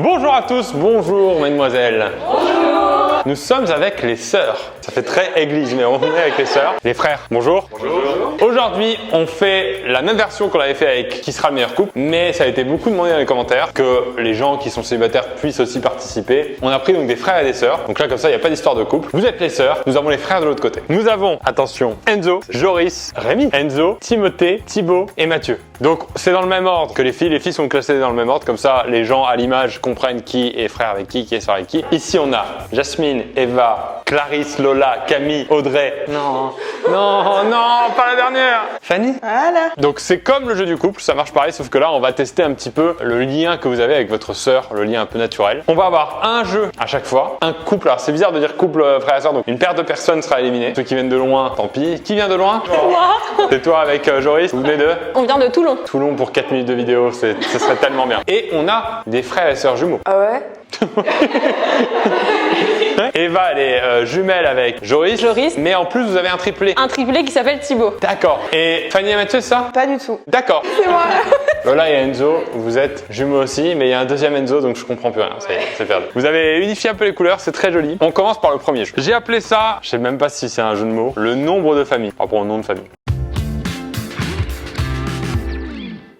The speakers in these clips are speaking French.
Bonjour à tous, bonjour mesdemoiselles. Bonjour. Nous sommes avec les sœurs. Ça fait très église, mais on est avec les sœurs. Les frères, bonjour. Bonjour. Aujourd'hui, on fait la même version qu'on avait fait avec Qui sera le meilleur couple, mais ça a été beaucoup demandé dans les commentaires que les gens qui sont célibataires puissent aussi participer. On a pris donc des frères et des sœurs. Donc là, comme ça, il n'y a pas d'histoire de couple. Vous êtes les sœurs, nous avons les frères de l'autre côté. Nous avons, attention, Enzo, Joris, Rémi, Enzo, Timothée, Thibaut et Mathieu. Donc c'est dans le même ordre que les filles. Les filles sont classées dans le même ordre, comme ça les gens à l'image comprennent qui est frère avec qui est sœur avec qui. Ici on a Jasmine, Eva, Clarisse, Lola, Camille, Audrey. Non, pas la dernière. Fanny. Voilà. Donc c'est comme le jeu du couple, ça marche pareil, sauf que là on va tester un petit peu le lien que vous avez avec votre sœur, le lien un peu naturel. On va avoir un jeu à chaque fois, un couple. Alors c'est bizarre de dire couple frère et sœur, donc une paire de personnes sera éliminée. Ceux qui viennent de loin, tant pis. Qui vient de loin? Moi. C'est toi avec Joris, vous venez de? On vient de Toulon. Toulon pour 4 minutes de vidéo, ce serait tellement bien. Et on a des frères et sœurs jumeaux. Ah ouais? Eva, elle est jumelle avec Joris. Mais en plus, vous avez un triplé. Un triplé qui s'appelle Thibaut. D'accord. Et Fanny et Mathieu, c'est ça? Pas du tout. D'accord. C'est moi. Lola et Enzo, vous êtes jumeaux aussi, mais il y a un deuxième Enzo, donc je comprends plus rien. C'est perdu. Vous avez unifié un peu les couleurs, c'est très joli. On commence par le premier jeu. J'ai appelé ça, je sais même pas si c'est un jeu de mots, le nombre de familles. Par rapport au nom de famille.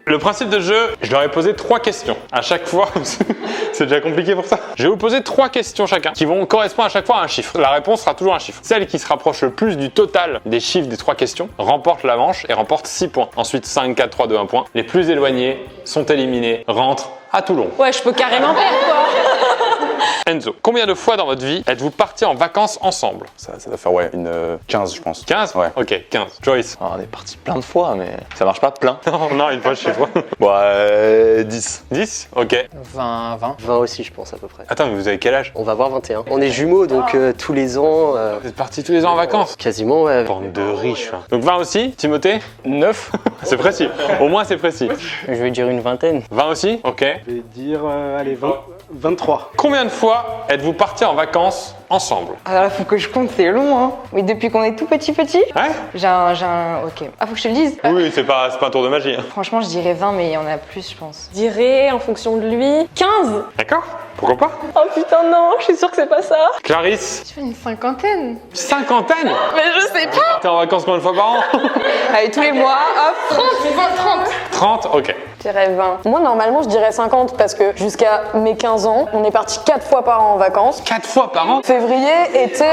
Le principe de jeu, je leur ai posé 3 questions. À chaque fois, c'est déjà compliqué pour ça. Je vais vous poser 3 questions chacun qui vont correspondre à chaque fois à un chiffre. La réponse sera toujours un chiffre. Celle qui se rapproche le plus du total des chiffres des 3 questions remporte la manche et remporte 6 points. Ensuite, 5, 4, 3, 2, 1 point. Les plus éloignés sont éliminés, rentrent à Toulon. Ouais, je peux carrément perdre quoi. Enzo, combien de fois dans votre vie êtes-vous partis en vacances ensemble? Ça doit faire une 15 je pense. 15? Ouais. Ok, 15. Joyce. On est parti plein de fois, mais ça marche pas plein. Non, une fois je sais pas. Bon, 10. 10? Ok. 20. 20 aussi, je pense, à peu près. Attends, mais vous avez quel âge? On va avoir 21. On est jumeaux, donc tous les ans, Vous êtes partis tous les ans en vacances? quasiment, ouais. Bande de riches. Hein. Donc 20 aussi? Timothée? 9. C'est précis. Au moins c'est précis. Je vais dire une vingtaine. 20 aussi? Ok. Je vais dire, allez, 23. Combien de fois êtes-vous partis en vacances ensemble? Alors là, faut que je compte, c'est long, hein. Oui, depuis qu'on est tout petit. Ouais? J'ai un... Ok. Ah, faut que je te le dise? Oui, c'est pas un tour de magie. Hein. Franchement, je dirais 20, mais il y en a plus, je pense. Je dirais, en fonction de lui, 15. D'accord? Pourquoi pas? Oh putain, non, je suis sûre que c'est pas ça. Clarisse? Je fais une cinquantaine. Cinquantaine? Mais je sais pas. T'es en vacances combien de fois par an? Allez, tous les mois, hop. 30? Ok. Je dirais 20. Moi, normalement, je dirais 50 parce que jusqu'à mes 15 ans, on est parti 4 fois par an en vacances. 4 fois par an? Février, été,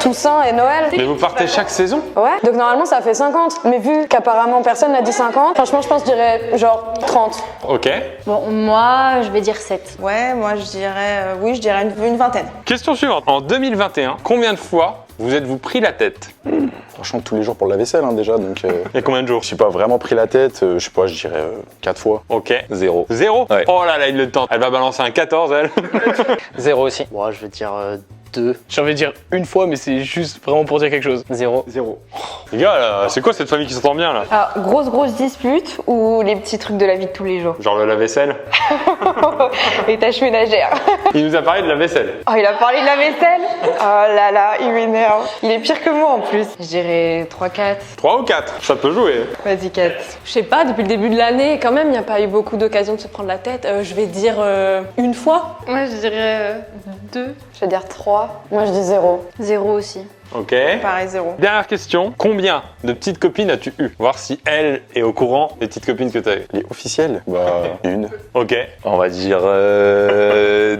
Toussaint et Noël. Mais vous partez chaque saison? Ouais, donc normalement, ça fait 50. Mais vu qu'apparemment, personne n'a dit 50, franchement, je pense que je dirais genre 30. Ok. Bon, moi, je vais dire 7. Ouais, moi je dirais, oui, je dirais une vingtaine. Question suivante. En 2021, combien de fois vous êtes-vous pris la tête? Franchement, tous les jours pour la vaisselle déjà, donc Il y a combien de jours? je suis pas vraiment pris la tête, je sais pas, je dirais 4 fois. Ok. 0. 0? Ouais. Oh là là, il le tente. Elle va balancer un 14, elle. 0 aussi. Moi, je vais dire 2. J'ai envie de dire une fois, mais c'est juste vraiment pour dire quelque chose. 0. 0. Les gars, là, c'est quoi cette famille qui s'entend bien, là? Alors, grosse dispute ou les petits trucs de la vie de tous les jours? Genre le lave-vaisselle? Les tâches ménagères. Il nous a parlé de la vaisselle. Oh, il a parlé de la vaisselle? Oh là là, il m'énerve. Il est pire que moi en plus. Je dirais 3-4. 3 ou 4? Ça peut jouer. Vas-y, 4. Je sais pas, depuis le début de l'année, quand même, il n'y a pas eu beaucoup d'occasions de se prendre la tête. Je vais dire une fois. Moi, je dirais 2. Je vais dire 3. Moi, je dis 0. 0 aussi. Ok. Pareil, 0. Dernière question. Combien de petites copines as-tu eu? Voir si elle est au courant des petites copines que tu as eues. Les officiels? Bah, une. Ok. On va dire 2.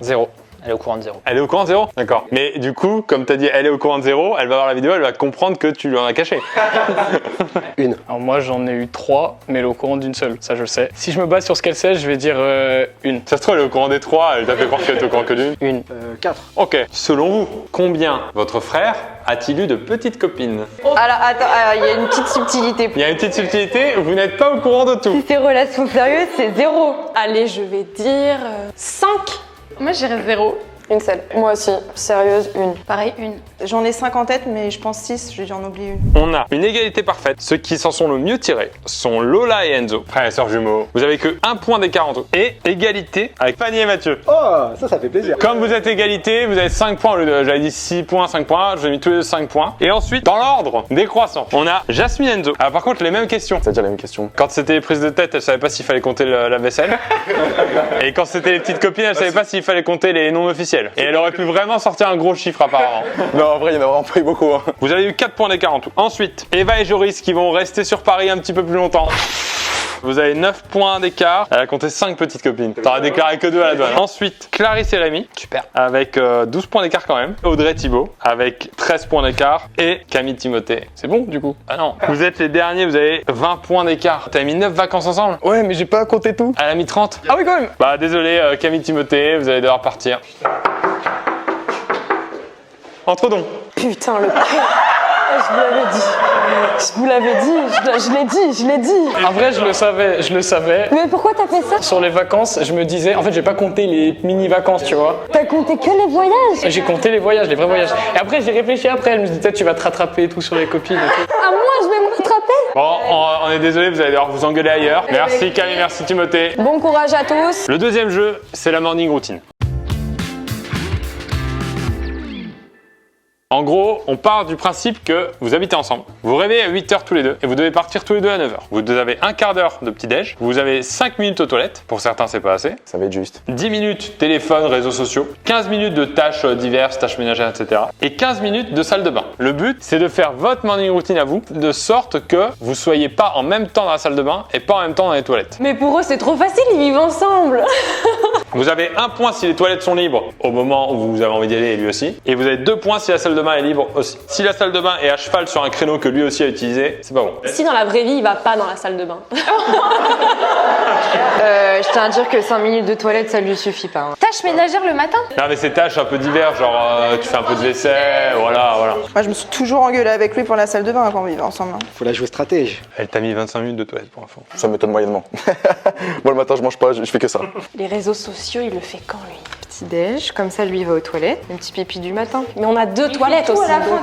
0. Elle est au courant de 0. Elle est au courant de 0? D'accord. Mais du coup, comme tu as dit, elle est au courant de 0, elle va voir la vidéo, elle va comprendre que tu lui en as caché. Alors moi, j'en ai eu 3, mais elle est au courant d'une seule. Ça, je le sais. Si je me base sur ce qu'elle sait, je vais dire une. Ça se trouve, elle est au courant des 3, elle t'a fait croire qu'elle était au courant que d'une. Une. 4. Ok. Selon vous, combien votre frère a-t-il eu de petites copines? Alors, attends, il y a une petite subtilité. Il y a une petite subtilité, vous n'êtes pas au courant de tout. Si c'est relation sérieuse, c'est 0. Allez, je vais dire 5. Moi, je dirais 0. Une seule. Moi aussi. Sérieuse, une. Pareil, une. J'en ai 5 en tête, mais je pense 6, je vais en oublier une. On a une égalité parfaite. Ceux qui s'en sont le mieux tirés sont Lola et Enzo, frères et sœurs jumeaux. Vous avez que 1 point d'écart en tout. Et égalité avec Fanny et Mathieu. Oh, ça fait plaisir. Comme vous êtes égalité, vous avez 5 points au lieu de, j'avais dit 6 points, 5 points, je vous ai mis tous les deux 5 points. Et ensuite, dans l'ordre décroissant, on a Jasmine et Enzo. Alors par contre, les mêmes questions. C'est-à-dire la même question. Quand c'était les prises de tête, elle savait pas s'il fallait compter la vaisselle. Et quand c'était les petites copines, elle savait pas s'il fallait compter les noms officiels. Et elle aurait pu vraiment sortir un gros chiffre apparemment. Non, en vrai, il y en a vraiment pas eu beaucoup. Hein. Vous avez eu 4 points d'écart en tout. Ensuite, Eva et Joris qui vont rester sur Paris un petit peu plus longtemps. Vous avez 9 points d'écart. Elle a compté 5 petites copines. T'aurais déclaré que 2 à la douane. Ensuite, Clarisse et Rémi. Super. Avec 12 points d'écart quand même. Audrey Thibault avec 13 points d'écart. Et Camille Timothée. C'est bon du coup? Ah non. Vous êtes les derniers, vous avez 20 points d'écart. T'as mis 9 vacances ensemble? Ouais, mais j'ai pas compté tout. Elle a mis 30. Ah oui, quand même. Bah désolé Camille Timothée, vous allez devoir partir. Entre donc. Putain, le je vous l'avais dit. Je vous l'avais dit. Je l'ai dit. En vrai, je le savais. Mais pourquoi t'as fait ça? Sur les vacances, je me disais, en fait, j'ai pas compté les mini-vacances, tu vois. T'as compté que les voyages? J'ai compté les voyages, les vrais voyages. Et après, j'ai réfléchi après, elle me dit, peut-être tu vas te rattraper et tout sur les copines et tout. Ah, moi, je vais me rattraper? Bon, on est désolé, vous allez devoir vous engueuler ailleurs. Merci Camille, merci Timothée. Bon courage à tous. Le deuxième jeu, c'est la morning routine. En gros, on part du principe que vous habitez ensemble, vous réveillez à 8h tous les deux et vous devez partir tous les deux à 9h. Vous avez un quart d'heure de petit-déj, vous avez 5 minutes aux toilettes, pour certains c'est pas assez, Ça va être juste. 10 minutes téléphone, réseaux sociaux, 15 minutes de tâches diverses, tâches ménagères, etc. et 15 minutes de salle de bain. Le but, c'est de faire votre morning routine à vous, de sorte que vous soyez pas en même temps dans la salle de bain et pas en même temps dans les toilettes. Mais pour eux, c'est trop facile, ils vivent ensemble. Vous avez 1 point si les toilettes sont libres au moment où vous avez envie d'y aller et lui aussi. Et vous avez 2 points si la salle de bain est libre aussi. Si la salle de bain est à cheval sur un créneau que lui aussi a utilisé, c'est pas bon. Si dans la vraie vie, il va pas dans la salle de bain. Je tiens à dire que 5 minutes de toilette, ça lui suffit pas. Hein. Tâche ménagère le matin? Non mais c'est tâches un peu diverses, genre tu fais un peu de vaisselle, voilà. Moi, je me suis toujours engueulée avec lui pour la salle de bain quand on vivait ensemble. Hein. Faut la jouer stratège. Elle t'a mis 25 minutes de toilette pour info. Ça m'étonne moyennement. Moi, le matin, je mange pas, je fais que ça. Les réseaux sociaux, il le fait quand lui? Petit-déj, comme ça, lui, il va aux toilettes. Un petit pipi du matin. Mais on a 2 toilettes aussi, donc...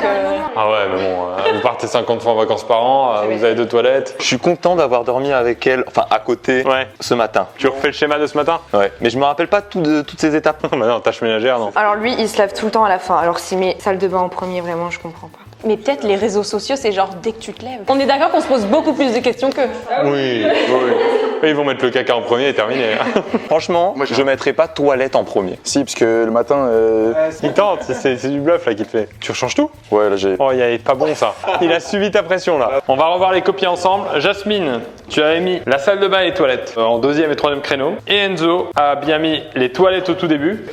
Ah ouais, mais bon, vous partez 50 fois en vacances par an, vous avez 2 toilettes. Je suis content d'avoir dormi avec elle, enfin à côté, Ouais. ce matin. Tu refais le schéma de ce matin? Ouais. Mais je me rappelle pas de toutes ces étapes. Bah non, tâches ménagères, non. Alors lui, il se lave tout le temps à la fin. Alors s'il met salle de bain en premier, vraiment, je comprends pas. Mais peut-être les réseaux sociaux, c'est genre dès que tu te lèves. On est d'accord qu'on se pose beaucoup plus de questions qu'eux. Oui. Ils vont mettre le caca en premier et terminé. Franchement, je mettrais pas toilette en premier. Si, parce que le matin, Il tente, c'est du bluff là qu'il te fait. Tu rechanges tout? ouais, là j'ai. Oh, il est pas bon ça. Il a suivi ta pression là. On va revoir les copies ensemble. Jasmine, tu avais mis la salle de bain et les toilettes en 2e et 3e créneau. Et Enzo a bien mis les toilettes au tout début.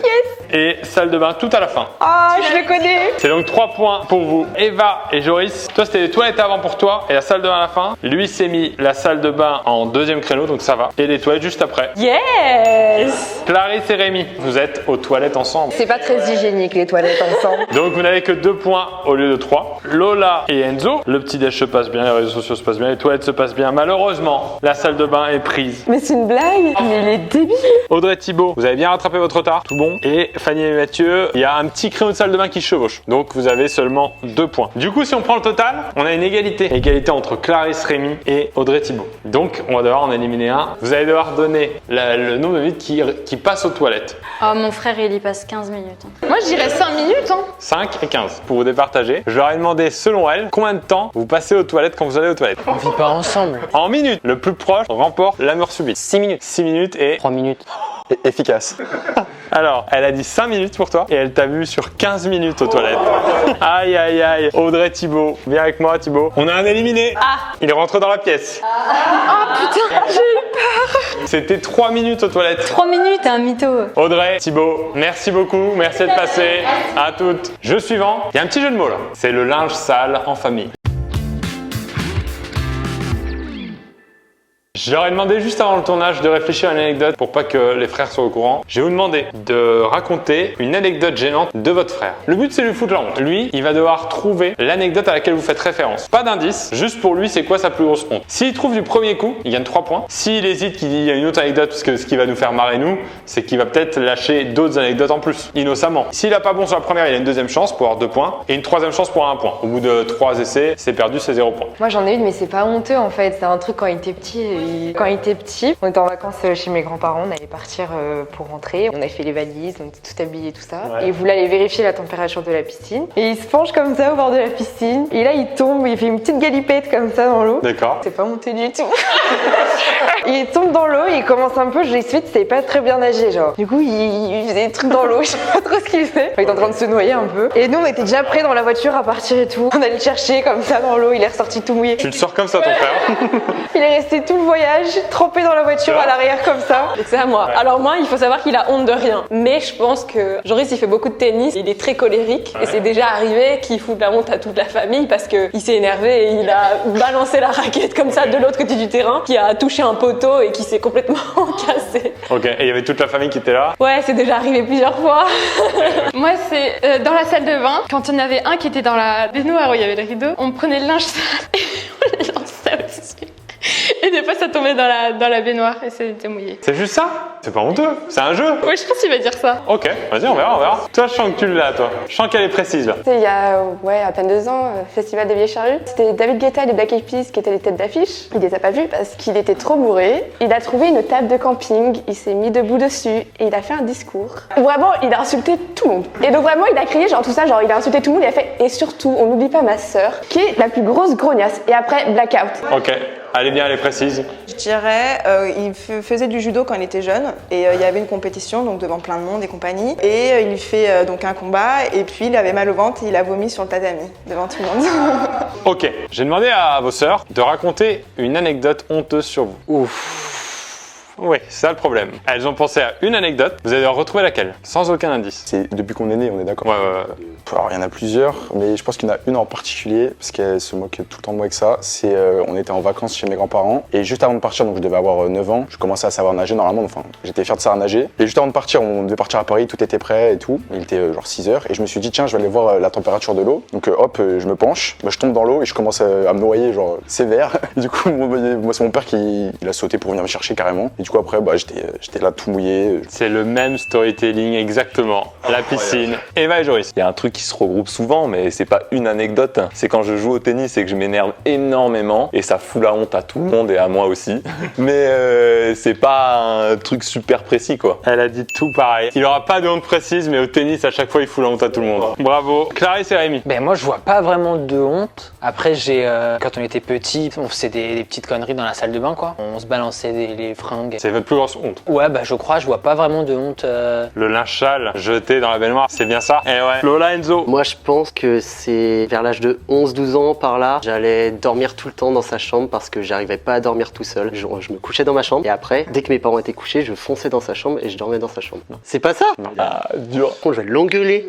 Et salle de bain tout à la fin. Ah, je le connais. C'est donc 3 points pour vous. Eva et Joris, toi c'était les toilettes avant pour toi et la salle de bain à la fin. Lui s'est mis la salle de bain en 2e créneau, donc ça va. Et les toilettes juste après. Yes! Clarisse et Rémi, vous êtes aux toilettes ensemble. C'est pas très hygiénique, les toilettes ensemble. Donc vous n'avez que 2 points au lieu de 3. Lola et Enzo, le petit déj se passe bien, les réseaux sociaux se passent bien, les toilettes se passent bien. Malheureusement, la salle de bain est prise. Mais c'est une blague. Mais il est débile. Audrey Thibault, vous avez bien rattrapé votre retard, tout bon. Et Fanny et Mathieu, il y a un petit créneau de salle de bain qui chevauche. Donc vous avez seulement 2 points. Du coup, si on prend le total, on a une égalité. Égalité entre Clarisse, Rémi et Audrey Thibault. Donc on va devoir en éliminer un. Vous allez devoir donner le nombre de minutes qui passe aux toilettes. Oh, mon frère, il y passe 15 minutes. Moi, je dirais 5 minutes. Hein. 5 et 15 pour vous départager. Je leur ai demandé, selon elle, combien de temps vous passez aux toilettes quand vous allez aux toilettes. On vit pas ensemble. En minutes. Le plus proche remporte la mort subite. 6 minutes. 6 minutes et... 3 minutes. Efficace. Alors, elle a dit 5 minutes pour toi et elle t'a vu sur 15 minutes aux toilettes. Aïe, aïe, aïe. Audrey Thibault, viens avec moi Thibault. On a un éliminé. Il rentre dans la pièce. Oh putain, j'ai eu peur. C'était 3 minutes aux toilettes. 3 minutes, un mytho. Audrey, Thibault, merci beaucoup. Merci d'être passé. À toutes. Jeu suivant. Il y a un petit jeu de mots là. C'est le linge sale en famille. Je leur ai demandé juste avant le tournage de réfléchir à une anecdote pour pas que les frères soient au courant. Je vais vous demander de raconter une anecdote gênante de votre frère. Le but, c'est de lui foutre la honte. Lui, il va devoir trouver l'anecdote à laquelle vous faites référence. Pas d'indice, juste pour lui, c'est quoi sa plus grosse honte. S'il trouve du premier coup, il gagne 3 points. S'il hésite, qu'il dit il y a une autre anecdote, parce que ce qui va nous faire marrer nous, c'est qu'il va peut-être lâcher d'autres anecdotes en plus, innocemment. S'il a pas bon sur la première, il a une deuxième chance pour avoir 2 points et une troisième chance pour 1 point. Au bout de 3 essais, c'est perdu, c'est 0 point. Moi j'en ai une mais c'est pas honteux en fait, c'est un truc quand il était petit. Quand il était petit, on était en vacances chez mes grands-parents, on allait partir pour rentrer. On avait fait les valises, on était tout habillés, tout ça. Ouais. Et il voulait aller vérifier la température de la piscine. Et il se penche comme ça au bord de la piscine. Et là il tombe, il fait une petite galipette comme ça dans l'eau. D'accord. C'est pas honteux du tout. Il tombe dans l'eau, il commence un peu, je l'explique, il savait pas très bien nager genre. Du coup il faisait des trucs dans l'eau, je sais pas trop ce qu'il faisait. Il était en train de se noyer un peu. Et nous on était déjà prêts dans la voiture à partir et tout. On allait le chercher comme ça dans l'eau, il est ressorti tout mouillé. Tu le sors comme ça ton frère. Il est resté tout le voyage trempé dans la voiture à l'arrière comme ça. Donc c'est à moi. Ouais. Alors moi, il faut savoir qu'il a honte de rien. Mais je pense que Joris, il fait beaucoup de tennis, il est très colérique. Et c'est déjà arrivé qu'il fout de la honte à toute la famille parce qu'il s'est énervé et il a balancé la raquette comme ça de l'autre côté du terrain, qui a touché un poteau et qui s'est complètement cassé. Ok, et il y avait toute la famille qui était là. Ouais, c'est déjà arrivé plusieurs fois. Moi, c'est dans la salle de bain, quand il y en avait un qui était dans la baignoire où il y avait le rideau, on prenait le linge sale et on le lançait aussi. Et des fois, ça tombait dans la baignoire et c'était mouillé. C'est juste ça? C'est pas honteux, c'est un jeu. Ouais, je pense qu'il va dire ça. Ok, vas-y, on verra. Toi, je sens que tu l'as, toi. Je sens qu'elle est précise, là. C'était il y a à peine 2 ans, Festival des Vieilles Charrues. C'était David Guetta et les Black Eyed Peas qui étaient les têtes d'affiche. Il les a pas vus parce qu'il était trop bourré. Il a trouvé une table de camping, il s'est mis debout dessus et il a fait un discours. Vraiment, il a insulté tout le monde. Et donc vraiment, il a crié genre tout ça, genre il a insulté tout le monde, il a fait « Et surtout, on n'oublie pas ma sœur, qui est la plus grosse grognasse. » Et après, blackout. Ok, elle est bien, elle est précise. Je dirais, il faisait du judo quand il était jeune et il y avait une compétition donc devant plein de monde et compagnie. Et il fait donc un combat et puis il avait mal au ventre et il a vomi sur le tatami devant tout le monde. Ok, j'ai demandé à vos sœurs de raconter une anecdote honteuse sur vous. Ouf. Oui, c'est ça le problème. Elles ont pensé à une anecdote, vous allez retrouver laquelle, sans aucun indice. C'est depuis qu'on est né, on est d'accord? Ouais. Alors, il y en a plusieurs, mais je pense qu'il y en a une en particulier, parce qu'elle se moque tout le temps de moi avec ça. C'est, on était en vacances chez mes grands-parents, et juste avant de partir, donc je devais avoir 9 ans, je commençais à savoir nager normalement, enfin, j'étais fier de savoir nager. Et juste avant de partir, on devait partir à Paris, tout était prêt et tout. Il était genre 6 heures, et je me suis dit, tiens, je vais aller voir la température de l'eau. Donc hop, je me penche, je tombe dans l'eau et je commence à me noyer, genre sévère. Et du coup, moi, c'est mon père qui a sauté pour venir me chercher carrément. Et du coup, après, bah, j'étais là tout mouillé. C'est le même storytelling exactement. La piscine. Eva et Joris. Il y a un truc qui se regroupe souvent, mais c'est pas une anecdote. C'est quand je joue au tennis et que je m'énerve énormément et ça fout la honte à tout le monde et à moi aussi. Mais c'est pas un truc super précis, quoi. Elle a dit tout pareil. Il aura pas de honte précise, mais au tennis, à chaque fois, il fout la honte à tout le monde. Bravo. Clarisse et Rémi. Ben moi, je vois pas vraiment de honte. Après, quand on était petit, on faisait des petites conneries dans la salle de bain, quoi. On se balançait les fringues. C'est votre plus grosse honte? Ouais, bah je vois pas vraiment de honte. Le linge sale jeté dans la baignoire, c'est bien ça? Eh ouais. Lola, Enzo. Moi, je pense que c'est vers l'âge de 11-12 ans par là. J'allais dormir tout le temps dans sa chambre parce que j'arrivais pas à dormir tout seul. Je me couchais dans ma chambre et après, dès que mes parents étaient couchés, je fonçais dans sa chambre et je dormais dans sa chambre. C'est pas ça? Ah, dur. Je vais l'engueuler.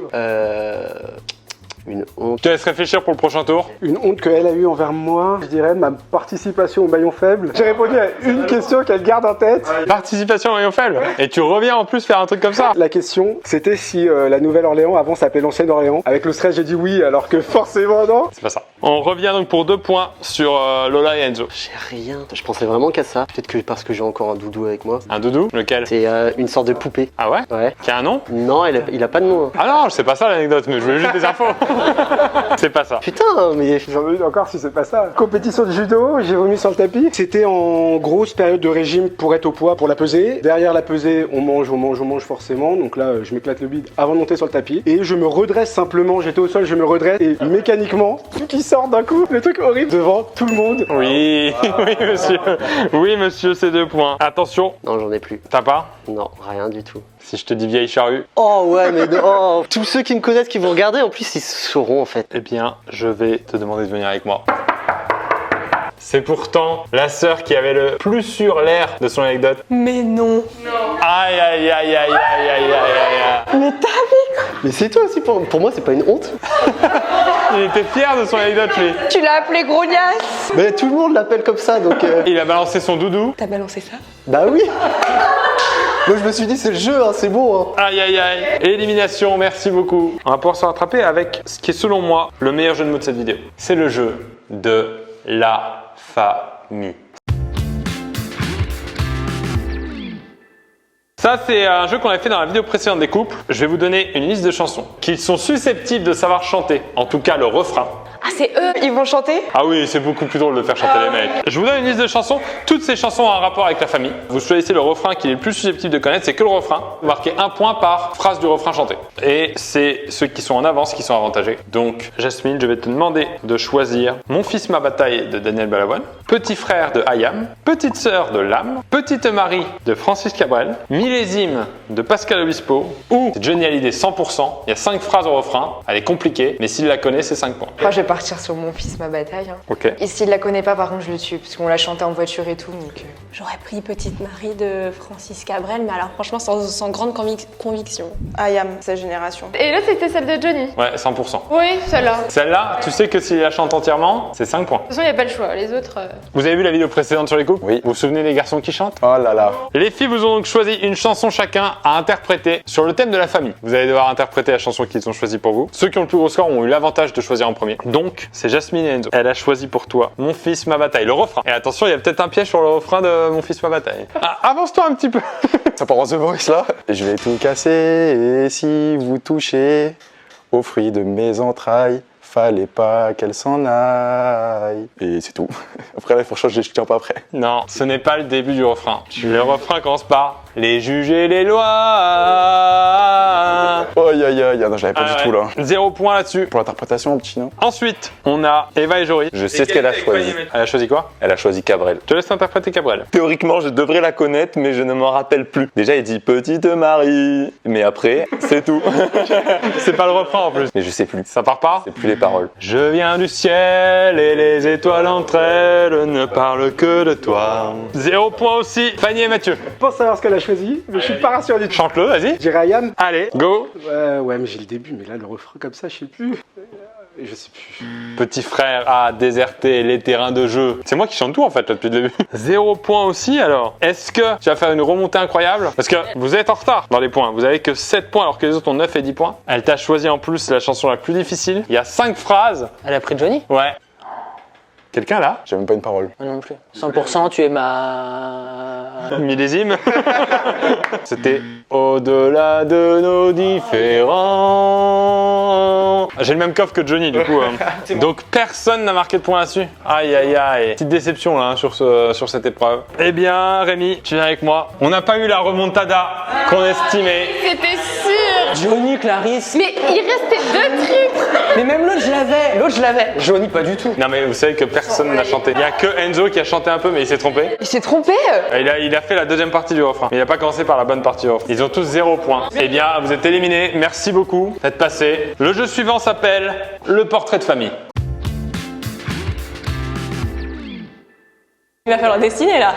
Une honte. Je te laisse réfléchir pour le prochain tour. Une honte qu'elle a eue envers moi, je dirais ma participation au maillon faible. J'ai répondu à une question qu'elle garde en tête. Participation au maillon faible. Et tu reviens en plus faire un truc comme ça. La question, c'était si la Nouvelle-Orléans avant s'appelait l'Ancienne Orléans. Avec le stress, j'ai dit oui, alors que forcément non. C'est pas ça. On revient donc pour 2 points sur Lola et Enzo. J'ai rien. Je pensais vraiment qu'à ça. Peut-être que parce que j'ai encore un doudou avec moi. Un doudou? Lequel? C'est une sorte de poupée. Ah ouais? Ouais. Qui a un nom? Non, il a pas de nom. Ah non, c'est pas ça l'anecdote, mais je veux juste des infos. C'est pas ça. Putain, mais j'en ai encore si c'est pas ça. Compétition de judo, j'ai vomi sur le tapis. C'était en grosse période de régime pour être au poids, pour la pesée. Derrière la pesée, on mange forcément. Donc là, je m'éclate le bide avant de monter sur le tapis. Et je me redresse simplement, j'étais au sol, je me redresse. Et mécaniquement, tout qui sort d'un coup, le truc horrible devant tout le monde. Oui, oui monsieur. Oui monsieur, c'est 2 points. Attention. Non, j'en ai plus. T'as pas? Non, rien du tout. Si je te dis vieille charrue. Oh ouais, mais oh, tous ceux qui me connaissent, qui vont regarder, en plus, ils sauront en fait. Eh bien, je vais te demander de venir avec moi. C'est pourtant la sœur qui avait le plus sûr l'air de son anecdote. Mais non. Aïe aïe aïe aïe aïe aïe aïe aïe. Mais t'as vu quoi? Mais c'est toi aussi, pour moi, c'est pas une honte. Il était fier de son anecdote, lui. Tu l'as appelé grognasse. Mais tout le monde l'appelle comme ça, donc... Il a balancé son doudou. T'as balancé ça? Bah oui. Moi je me suis dit c'est le jeu, hein, c'est bon. Hein. Aïe aïe aïe. Élimination, merci beaucoup. On va pouvoir se rattraper avec ce qui est selon moi le meilleur jeu de mots de cette vidéo. C'est le jeu de la famille. Ça, c'est un jeu qu'on a fait dans la vidéo précédente des couples. Je vais vous donner une liste de chansons qu'ils sont susceptibles de savoir chanter, en tout cas le refrain. Ah, c'est eux, ils vont chanter? Ah oui, c'est beaucoup plus drôle de faire chanter les mecs. Je vous donne une liste de chansons. Toutes ces chansons ont un rapport avec la famille. Vous choisissez le refrain qu'il est le plus susceptible de connaître. C'est que le refrain. Vous marquez un point par phrase du refrain chanté. Et c'est ceux qui sont en avance qui sont avantagés. Donc, Jasmine, je vais te demander de choisir Mon fils, ma bataille de Daniel Balavoine, Petit frère de Hayam, Petite sœur de Lame, Petite Marie de Francis Cabrel, Millésime de Pascal Obispo ou Johnny Hallyday 100%. Il y a 5 phrases au refrain. Elle est compliquée, mais s'il la connaît, c'est 5 points. Moi, je vais partir sur Mon fils, ma bataille. Hein. Ok. Et s'il la connaît pas, par contre, je le tue, parce qu'on l'a chanté en voiture et tout. Donc... J'aurais pris Petite Marie de Francis Cabrel, mais alors franchement sans grande conviction. Ayam, sa génération. Et là, c'était celle de Johnny. Ouais, 100%. Oui, celle-là. Celle-là, tu sais que s'il la chante entièrement, c'est 5 points. De toute façon, il n'y a pas le choix. Les autres. Vous avez vu la vidéo précédente sur les couples? Oui. Vous vous souvenez des garçons qui chantent? Oh là là. Les filles vous ont donc choisi une chanson chacun à interpréter sur le thème de la famille. Vous allez devoir interpréter la chanson qu'ils ont choisie pour vous. Ceux qui ont le plus gros score ont eu l'avantage de choisir en premier. Donc, c'est Jasmine et Enzo. Elle a choisi pour toi Mon fils, ma bataille, le refrain. Et attention, il y a peut-être un piège sur le refrain de Mon fils, ma bataille. Ah, avance-toi un petit peu. Ça part en The Voice là. Je vais tout casser et si vous touchez aux fruits de mes entrailles, fallait pas qu'elle s'en aille. Et c'est tout. Après là, franchement, je tiens pas après. Non, ce n'est pas le début du refrain. Le refrain commence par les juges et les lois. Aïe aïe aïe, non, je l'avais pas du tout là. 0 point là-dessus. Pour l'interprétation, petit non. Ensuite, on a Eva et Jory. Je sais ce qu'elle a choisi. Elle a choisi quoi? Elle a choisi Cabrel. Je te laisse interpréter Cabrel. Théoriquement, je devrais la connaître, mais je ne m'en rappelle plus. Déjà, il dit Petite Marie. Mais après, c'est tout. C'est pas le refrain en plus. Mais je sais plus. Ça part pas? C'est plus les paroles. Je viens du ciel et les étoiles entre elles ne parlent que de toi. 0 point aussi. Fanny et Mathieu. Je pense savoir ce qu'elle a choisi, mais je suis pas rassuré du tout. Chante-le, vas-y. Je dirais Ayam. Allez, go. Ouais, mais j'ai le début, mais là, le refrain comme ça, je sais plus. Je sais plus. Petit frère a déserté les terrains de jeu. C'est moi qui chante tout en fait là depuis le début. 0 point aussi alors. Est-ce que tu vas faire une remontée incroyable? Parce que vous êtes en retard dans les points. Vous avez que 7 points alors que les autres ont 9 et 10 points. Elle t'a choisi en plus la chanson la plus difficile. Il y a 5 phrases. Elle a pris Johnny? Ouais. Quelqu'un là? J'ai même pas une parole. Moi non plus. 100%, tu es ma... Millésime. C'était au-delà de nos différends. J'ai le même coffre que Johnny du coup. Donc personne n'a marqué de point là-dessus. Aïe aïe aïe. Petite déception là sur cette épreuve. Eh bien Rémi, tu viens avec moi. On n'a pas eu la remontada qu'on estimait. C'était sûr. Johnny, Clarisse. Mais il restait 2 trucs. Mais même l'autre, je l'avais. L'autre, je l'avais. Johnny, pas du tout. Non mais vous savez que personne n'a chanté. Il y a que Enzo qui a chanté un peu mais il s'est trompé. Il s'est trompé? Il a fait la deuxième partie du refrain. Mais il n'a pas commencé par la bonne partie du refrain. Ils ont tous 0 point. Eh bien, vous êtes éliminés. Merci beaucoup d'être passés. Le jeu suivant s'appelle le portrait de famille. Il va falloir dessiner là.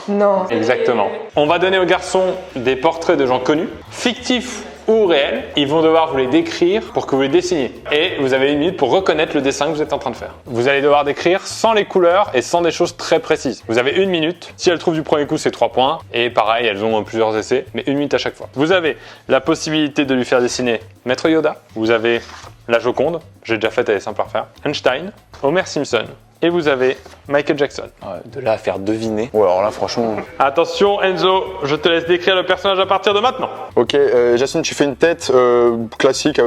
Non. Exactement. On va donner aux garçons des portraits de gens connus, fictifs ou réels. Ils vont devoir vous les décrire pour que vous les dessiniez. Et vous avez 1 minute pour reconnaître le dessin que vous êtes en train de faire. Vous allez devoir décrire sans les couleurs et sans des choses très précises. Vous avez 1 minute. Si elles trouvent du premier coup, c'est 3 points. Et pareil, elles ont plusieurs essais, mais 1 minute à chaque fois. Vous avez la possibilité de lui faire dessiner Maître Yoda. Vous avez la Joconde. J'ai déjà fait, elle est simple à refaire. Einstein, Homer Simpson. Et vous avez Michael Jackson. De là à faire deviner. Ouais, alors là, franchement. Attention Enzo, je te laisse décrire le personnage à partir de maintenant. Ok, Jasmine, tu fais une tête classique,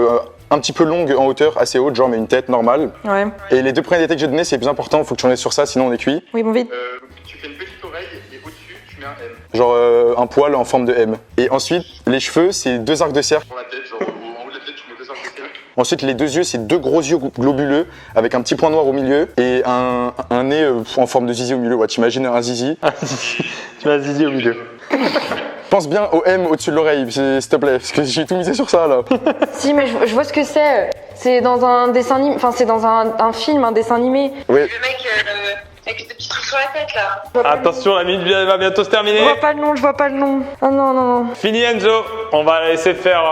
un petit peu longue en hauteur, assez haute, genre, mais une tête normale. Ouais. Et les 2 premiers détails que j'ai donnés, c'est plus important, faut que tu en aies sur ça, sinon on est cuit. Oui, bon, vite. Tu fais une petite oreille et au-dessus, tu mets un M. Genre un poil en forme de M. Et ensuite, les cheveux, c'est 2 arcs de cercle. Sur la tête, genre en haut de la tête, tu mets 2 arcs de cercle. Ensuite, les 2 yeux, c'est 2 gros yeux globuleux avec un petit point noir au milieu et un nez en forme de zizi au milieu. Ouais, t'imagines un zizi. Tu mets un zizi au milieu. Pense bien au M au-dessus de l'oreille, s'il te plaît, parce que j'ai tout misé sur ça là. Si, mais je vois ce que c'est. C'est dans un dessin animé. Enfin, c'est dans un film, un dessin animé. Oui. Le mec avec des petits trucs sur la tête là. Attention, la minute va bientôt se terminer. Je vois pas le nom, je vois pas le nom. Ah non, non, non. Fini Enzo, on va la laisser faire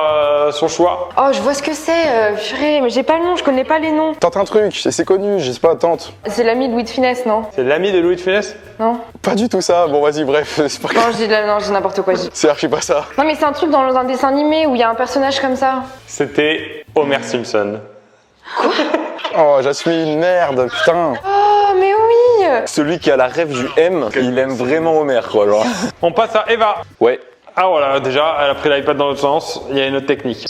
son choix. Oh, je vois ce que c'est, purée, mais j'ai pas le nom, je connais pas les noms. Tente un truc, c'est connu, je sais pas, tente. C'est l'ami de Louis de Funès, non? C'est l'ami de Louis de Funès? Non? Pas du tout ça, bon vas-y, bref, c'est pas Non, non, je dis n'importe quoi. C'est archi pas ça. Non, mais c'est un truc dans un dessin animé où il y a un personnage comme ça. C'était Homer Simpson. Oh, Jasmine, merde, putain. Oh, mais oui! Celui qui a la rêve du M, il aime vraiment Homer, quoi. Genre. On passe à Eva. Ouais. Ah voilà, déjà, elle a pris l'iPad dans l'autre sens, il y a une autre technique.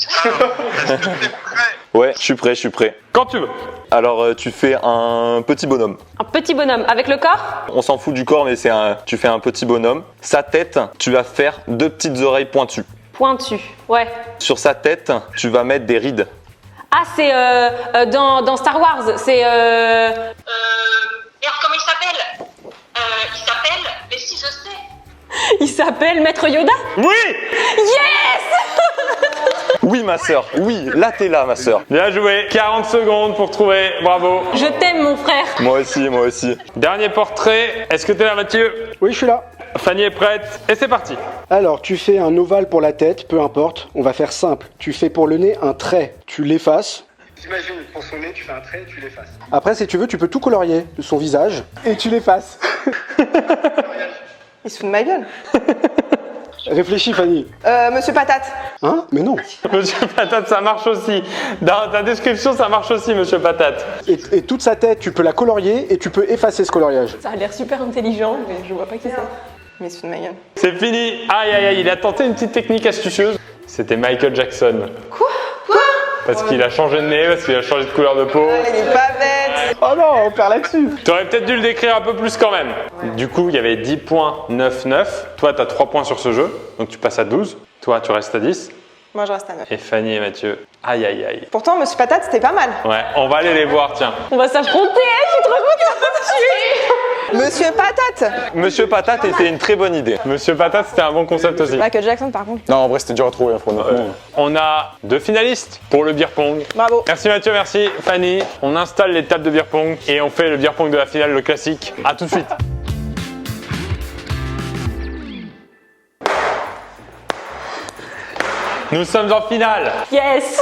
Ouais, je suis prêt. Quand tu veux. Alors, tu fais un petit bonhomme. Un petit bonhomme avec le corps? On s'en fout du corps, mais tu fais un petit bonhomme. Sa tête, tu vas faire 2 petites oreilles pointues. Pointu, ouais. Sur sa tête, tu vas mettre des rides. Ah, c'est dans Star Wars, c'est Merde, comment il s'appelle? Mais si, je sais. Il s'appelle Maître Yoda? Oui! Yes! Oui, ma sœur, oui, là t'es là, ma sœur. Bien joué, 40 secondes pour trouver, bravo. Je t'aime, mon frère. Moi aussi. Dernier portrait, est-ce que t'es là, Mathieu? Oui, je suis là. Fanny est prête, et c'est parti. Alors, tu fais un ovale pour la tête, peu importe. On va faire simple. Tu fais pour le nez un trait. Tu l'effaces. T'imagines, pour son nez, tu fais un trait et tu l'effaces. Après, si tu veux, tu peux tout colorier de son visage et tu l'effaces. Il se fout de ma gueule. Réfléchis, Fanny. Monsieur Patate. Hein? Mais non. Monsieur Patate, ça marche aussi. Dans ta description, ça marche aussi, Monsieur Patate. Et toute sa tête, tu peux la colorier et tu peux effacer ce coloriage. Ça a l'air super intelligent, mais je vois pas qui c'est. Mais il se fout de ma gueule. C'est fini. Aïe, aïe, aïe, il a tenté une petite technique astucieuse. C'était Michael Jackson. Quoi? Parce qu'il a changé de nez, parce qu'il a changé de couleur de peau. Il est pas bête. Oh non, on perd là-dessus. T'aurais peut-être dû le décrire un peu plus quand même. Du coup, il y avait 10 points, 9, 9. Toi, t'as 3 points sur ce jeu, donc tu passes à 12. Toi, tu restes à 10. Moi, je reste à 9. Et Fanny et Mathieu. Aïe, aïe, aïe. Pourtant, Monsieur Patate, c'était pas mal. Ouais, on va aller les voir, tiens. On va s'affronter, je suis trop contente. Monsieur Patate. Monsieur Patate était une très bonne idée. Monsieur Patate, c'était un bon concept aussi. Michael Jackson, par contre. Non, en vrai, c'était dur à trouver, honnêtement. On a 2 finalistes pour le beer pong. Bravo. Merci Mathieu, merci Fanny. On installe les tables de beer pong et on fait le beer pong de la finale, le classique. A tout de suite. Nous sommes en finale. Yes.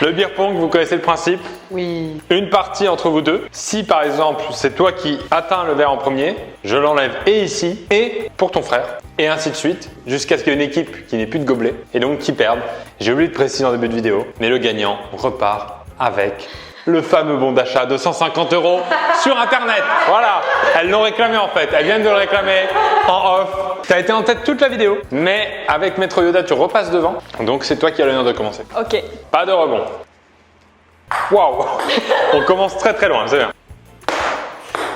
Le beer pong, vous connaissez le principe. Oui. Une partie entre vous deux. Si par exemple c'est toi qui atteins le verre en premier, je l'enlève et ici et pour ton frère. Et ainsi de suite, jusqu'à ce qu'il y ait une équipe qui n'ait plus de gobelet et donc qui perde. J'ai oublié de préciser en début de vidéo, mais le gagnant repart avec le fameux bon d'achat de 150 € sur internet. Voilà, elles l'ont réclamé en fait, elles viennent de le réclamer en off. T'as été en tête toute la vidéo, mais avec Maître Yoda tu repasses devant, donc c'est toi qui as l'honneur de commencer. Ok. Pas de rebond. Waouh. On commence très très loin, c'est bien.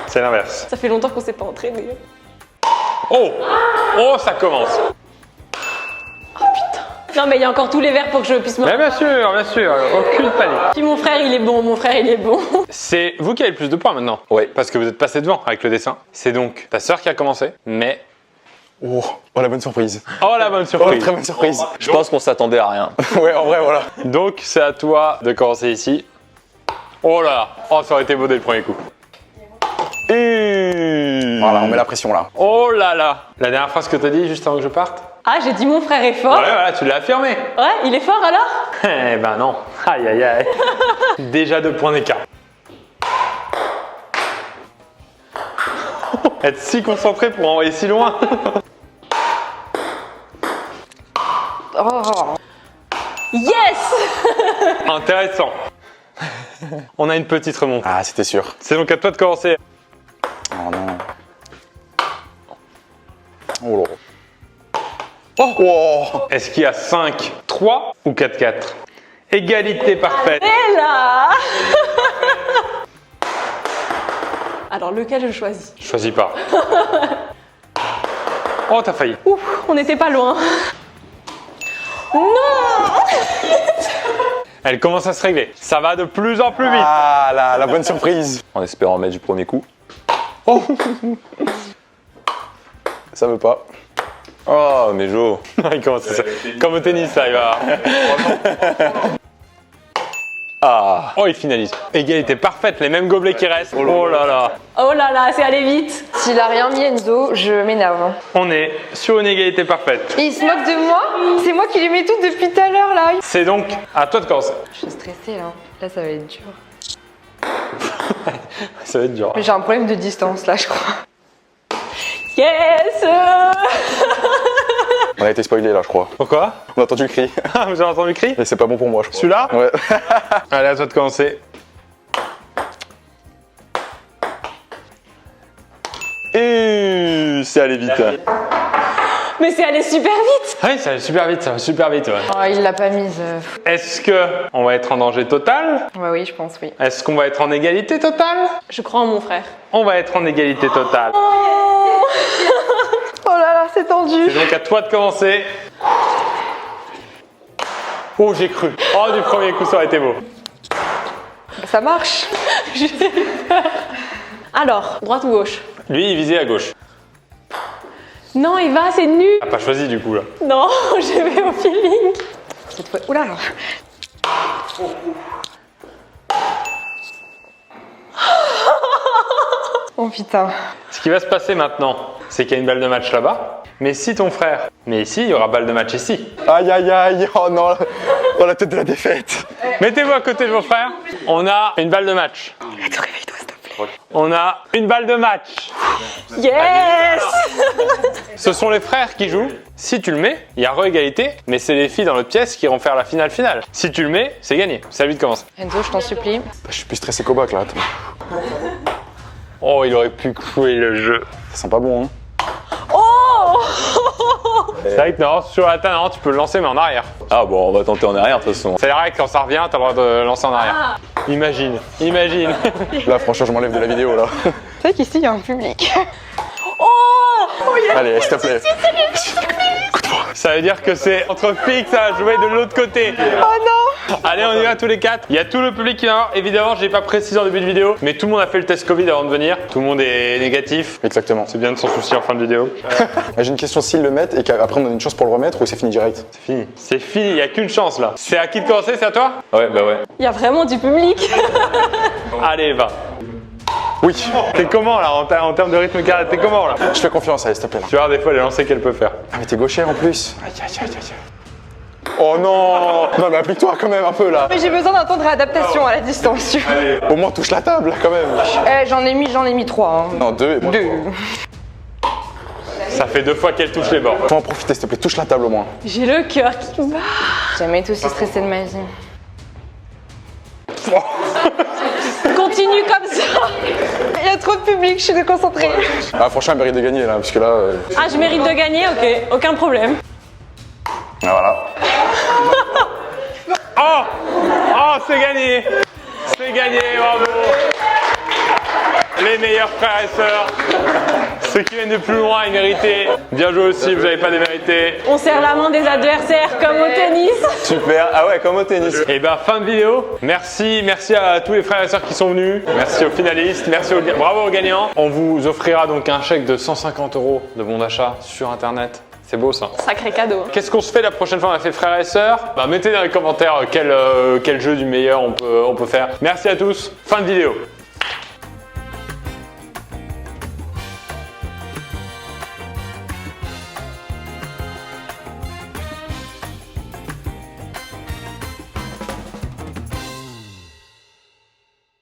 C'est l'inverse. Ça fait longtemps qu'on s'est pas entraîné. Oh. Oh, ça commence. Non, mais il y a encore tous les verres pour que je puisse me. Mais bien sûr, aucune panique. Puis mon frère, il est bon, mon frère, il est bon. C'est vous qui avez le plus de points maintenant. Ouais. Parce que vous êtes passé devant avec le dessin. C'est donc ta sœur qui a commencé, mais... Oh, la bonne surprise. Oh, la bonne Oh, surprise. très bonne surprise. Je pense qu'on s'attendait à rien. Ouais, en vrai, voilà. Donc, c'est à toi de commencer ici. Oh là là. Oh, ça aurait été beau dès le premier coup. Voilà, on met la pression là. Oh là là. La dernière phrase que t'as dit juste avant que je parte. Ah, j'ai dit mon frère est fort. Ouais, voilà, tu l'as affirmé. Ouais, il est fort alors? Eh ben non. Aïe, aïe, aïe. Déjà 2 points d'écart. Être si concentré pour envoyer si loin. Oh. Yes. Intéressant. On a une petite remontée. Ah, c'était sûr. C'est donc à toi de commencer. Oh non. Oh là. Oh, oh. Est-ce qu'il y a 5, 3 ou 4-4? Égalité parfaite. Et là. Alors, lequel je choisis? Choisis pas. Oh, t'as failli. Ouf, on n'était pas loin. Non. Elle commence à se régler. Ça va de plus en plus vite. Ah, la bonne surprise. En espérant mettre du premier coup. Oh. Ça veut pas. Oh, mais Jo. Il commence à se... Comme au tennis, ça, il va. Ah. Oh, il finalise. Égalité parfaite, les mêmes gobelets qui restent. Oh là là. Oh là là, c'est allé vite. S'il a rien mis Enzo, je m'énerve. On est sur une égalité parfaite. Et il se moque de moi. C'est moi qui lui mets tout depuis tout à l'heure là. C'est donc à toi de commencer. Je suis stressée là. Là ça va être dur. Ça va être dur. Mais j'ai un problème de distance là je crois. Yes. On a été spoilé là, je crois. Pourquoi? On a entendu le cri. Vous avez entendu le cri? Et c'est pas bon pour moi, je crois. Celui-là? Ouais. Allez, à toi de commencer. Et c'est allé vite. Mais c'est allé super vite. Oui, ça va super vite, ça va super vite. Ouais. Oh, il l'a pas mise. Est-ce que on va être en danger total? Ouais, oui, je pense oui. Est-ce qu'on va être en égalité totale? Je crois en mon frère. On va être en égalité totale. Oh là là, c'est tendu. C'est donc à toi de commencer. Oh, j'ai cru. Oh, du premier coup, ça aurait été beau. Ça marche. J'ai peur. Alors, droite ou gauche? Lui, il visait à gauche. Non, il va, c'est nul. T'as pas choisi du coup là. Non, je vais au feeling. Cette fois. Oula. Oh putain. Ce qui va se passer maintenant, c'est qu'il y a une balle de match là-bas. Mais si ton frère, mais ici, il y aura balle de match ici. Aïe aïe aïe, oh non, dans la tête de la défaite. Mettez-vous à côté de vos frères. On a une balle de match. Réveille-toi s'il te plaît. On a une balle de match. Yes. Ce sont les frères qui jouent. Si tu le mets, il y a re-égalité, mais c'est les filles dans l'autre pièce qui vont faire la finale. Si tu le mets, c'est gagné. C'est à lui de commencer. Enzo, je t'en supplie. Je suis plus stressé qu'au bac là, attends. Oh, il aurait pu jouer le jeu. Ça sent pas bon, hein. Oh. C'est vrai que non, sur la table, non, tu peux le lancer mais en arrière. Ah bon, on va tenter en arrière de toute façon. C'est la règle, quand ça revient, t'as le droit de lancer en arrière. Imagine. Là, franchement, je m'enlève de la vidéo là. C'est vrai qu'ici il y a un public. Allez, s'il te plaît. Ça veut dire que c'est entre filles que ça va jouer de l'autre côté. Oh non. Allez, on y va tous les quatre. Il y a tout le public qui vient. Évidemment, je n'ai pas précisé en début de vidéo, mais tout le monde a fait le test Covid avant de venir. Tout le monde est négatif. Exactement. C'est bien de s'en soucier en fin de vidéo. J'ai une question, s'ils le mettent et qu'après on donne une chance pour le remettre ou c'est fini direct? C'est fini. C'est fini, il n'y a qu'une chance là. C'est à qui de commencer? C'est à toi? Ouais, bah ouais. Il y a vraiment du public. Allez, va. Oui. T'es comment là en termes de rythme carré? T'es comment là? Je fais confiance, allez, s'il te plaît là. Tu vois des fois les lancers qu'elle peut faire. Ah mais t'es gauchère en plus. Aïe aïe aïe aïe. Oh non. Non mais applique-toi quand même un peu là. Mais j'ai besoin d'un temps de réadaptation à la distance. Tu vois. Au moins touche la table quand même. J'en ai mis 3. Hein. Non, 2 et moi 2. 3. Ça fait 2 fois qu'elle touche les bords. Faut en profiter s'il te plaît, touche la table au moins. J'ai le cœur qui bat. J'ai jamais été aussi stressée de ma vie. Continue comme ça. Il y a trop de public, je suis déconcentrée. Ah franchement, elle mérite de gagner là, parce que là... Ah, je mérite de gagner, ok, aucun problème. Ah, voilà. Oh, c'est gagné. C'est gagné, bravo. Les meilleurs frères et sœurs. Ceux qui viennent de plus loin, ils méritaient. Bien joué aussi, vous n'avez pas démérité. On serre la main des adversaires comme au tennis. Super. Ah ouais, comme au tennis. Et ben fin de vidéo. Merci à tous les frères et sœurs qui sont venus. Merci aux finalistes. Bravo aux gagnants. On vous offrira donc un chèque de 150 € de bon d'achat sur internet. C'est beau ça. Sacré cadeau. Qu'est-ce qu'on se fait la prochaine fois on a fait frères et sœurs? Mettez dans les commentaires quel jeu du meilleur on peut faire. Merci à tous. Fin de vidéo.